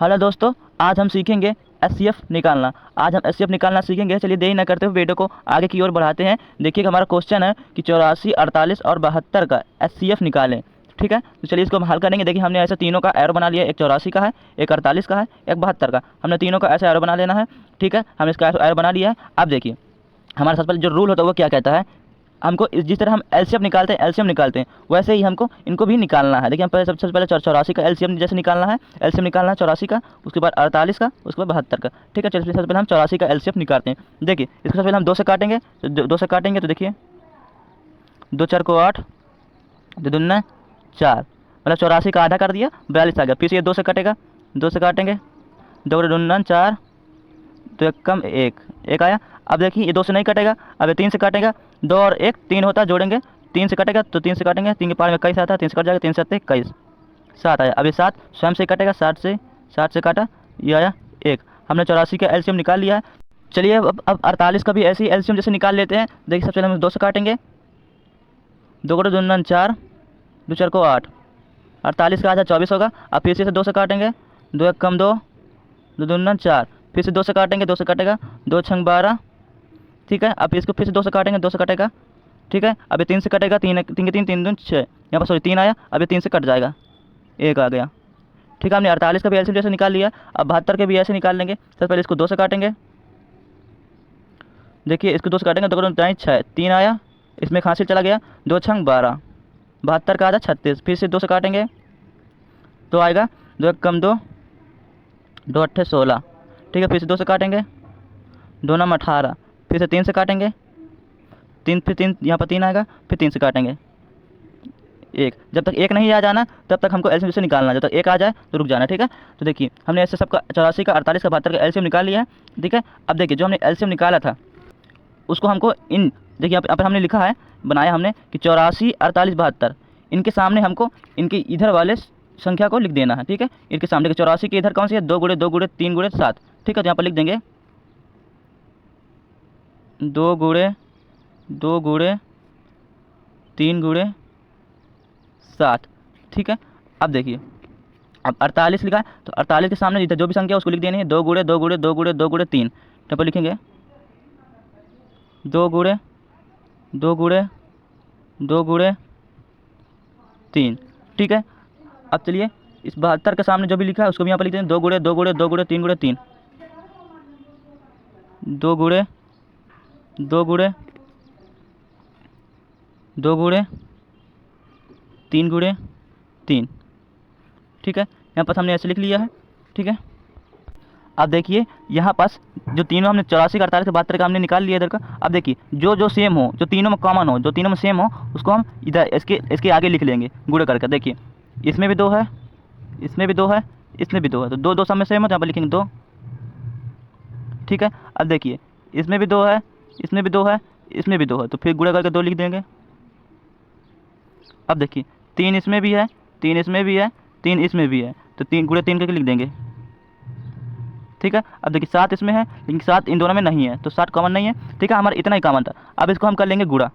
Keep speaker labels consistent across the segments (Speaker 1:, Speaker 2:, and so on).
Speaker 1: Hello दोस्तों, आज हम सीखेंगे एचसीएफ निकालना। आज हम एचसीएफ निकालना सीखेंगे। चलिए देरी न करते हुए वीडियो को आगे की ओर बढ़ाते हैं। देखिए हमारा क्वेश्चन है कि 84, 48 और 72 का एचसीएफ निकालें। ठीक है, तो चलिए इसको हम हल करेंगे। देखिए हमने ऐसे तीनों का एरो बना लिया, एक 84 का है, एक 48 का है, एक 72 का। हमने तीनों का ऐसे एरो बना लेना है। ठीक है, हमने इसका एरो बना लिया है। अब देखिए हमारा सबसे पहले जो रूल होता है वो क्या कहता है, हमको जिस तरह हम एलसीएम निकालते हैं वैसे ही हमको इनको भी निकालना है। देखिए हम पहले सबसे पहले 84 का एलसीएम जैसे निकालना है, एलसीएम निकालना है 84 का, उसके बाद 48 का, उसके बाद 72 का। ठीक है, चलिए सबसे पहले हम 84 का एलसीएम निकालते हैं। देखिए इसको सबसे पहले हम 2 से काटेंगे, तो 2 से काटेंगे तो देखिए 2 4 को 8, 2 दूना 4, मतलब 84 का आधा कर दिया, 42 आ गया। फिर से ये 2 से कटेगा, 2 से काटेंगे, 2 दूना 4, तो एक कम एक, एक आया। अब देखिए ये 2 से नहीं कटेगा, अब ये 3 से काटेगा, 2 और 1 3 होता है, जोड़ेंगे 3 से कटेगा तो 3 से काटेंगे, 3 के पार में 21 आता है, 3 से कट जाएगा, 3 7 21, 7 आया। अब ये 7 स्वयं से कटेगा, 7 से काटा, ये आया 1। हमने 84 का एलसीएम निकाल लिया है। चलिए अब 48 का भी ऐसे ही एलसीएम जैसे निकाल लेते हैं। देखिए सबसे पहले हम 2 से काटेंगे, 2 को 2 9 4, 2 4 को 8, 48 का आधा 24 होगा। अब फिर से 2 से काटेंगे, 2 1 कम 2, 2 2 9 4, फिर से 2 से काटेंगे, 2 से कटेगा, 2 6 12। ठीक है, अब इसको फिर से 2 से काटेंगे, 2 से कटेगा। ठीक है, अब ये 3 से कटेगा, 3 3 के 3 3 दून 6, यहाँ पर सॉरी 3 आया, अब ये 3 से कट जाएगा, 1 आ गया। ठीक है, हमने 48 का भी एलसीएम जैसे निकाल लिया। अब 72 के भी ऐसे निकाल लेंगे। सबसे पहले इसको 2 से काटेंगे, देखिए इसको 2 से काटेंगे, 2 को 6, 3 आया, इसमें हासिल चला गया, 2 6 12, 72 का आधा 36, फिर से 2 से काटेंगे तो आएगा 2 1 कम 2, 2 8 16। ठीक है, फिर से 2 से काटेंगे, 2 9 18, फिर से 3 से काटेंगे, 3 फिर 3 यहाँ पर 3 आएगा, फिर 3 से काटेंगे 1। जब तक 1 नहीं आ जाना तब तक हमको एलसीएम से निकालना है, जब तक 1 आ जाए तो रुक जाना। ठीक है, तो देखिए हमने ऐसे सबका 84 का, 48 का, 72 का एलसीएम निकाल लिया है। ठीक है, अब देखिए जो हमने एलसीएम निकाला था उसको हमको इन, देखिए यहाँ पर हमने लिखा है, बनाया हमने कि 84, 48, 72, इनके सामने हमको इनके इधर वाले संख्या को लिख देना है। ठीक है, इनके सामने के 84 के इधर कौन सी है, 2 गुणे 2 गुणे 3 गुणे 7। ठीक है, तो यहाँ पर लिख देंगे 2 गुणे 2 गुणे 3 गुणे 7। ठीक है, अब देखिए अब 48 लिखा है तो 48 के सामने जितना जो भी संख्या है उसको लिख देनी है, 2 गुणे 2 गुणे 2 गुणे 2 गुणे 3। यहाँ पर लिखेंगे 2 गुणे 2 गुणे 2 गुणे 3। ठीक है, अब चलिए इस 72 के सामने जो भी लिखा है उसको भी यहाँ पर लिख देंगे, 2 गुणे 2 गुणे 2 गुणे 3 गुणे 3, 2 गुणे 2 गुणे 2 गुणे 3 गुणे 3। ठीक है, यहाँ पर हमने ऐसे लिख लिया है। ठीक है, अब देखिए यहाँ पास जो तीनों हमने 84 का, 48 का, 72 का हमने निकाल लिया इधर का। अब देखिए जो जो सेम हो, जो तीनों में कॉमन हो, जो तीनों में सेम हो, उसको हम इधर इसके आगे लिख लेंगे गुणे करके। देखिए इसमें भी 2 है, इसमें भी 2 है, इसमें भी 2 है, तो 2 2 सब में सेम हो तो यहाँ पर लिखेंगे 2। ठीक है, अब देखिए इसमें भी 2 है, इसमें भी 2 है, इसमें भी 2 है, तो फिर गुणा करके 2 लिख देंगे। अब देखिए 3 इसमें भी है, 3 इसमें भी है, 3 इसमें भी है, तो 3 गुणे 3 करके लिख देंगे। ठीक है, अब देखिए 7 इसमें है, लेकिन 7 इन दोनों में नहीं है, तो 7 कॉमन नहीं है। ठीक है, हमारा इतना ही कॉमन था। अब इसको हम कर लेंगे गुणा।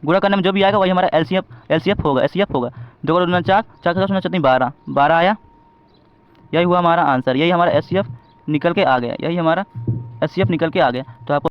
Speaker 1: गुणा करने में जो भी आएगा वही हमारा एलसीएफ होगा। 2 गुणा 4, 4 का 10 12, 12 आया। यही हुआ हमारा आंसर, यही हमारा एचसीएफ निकल के आ गया, यही हमारा एचसीएफ निकल के आ गया। तो आपको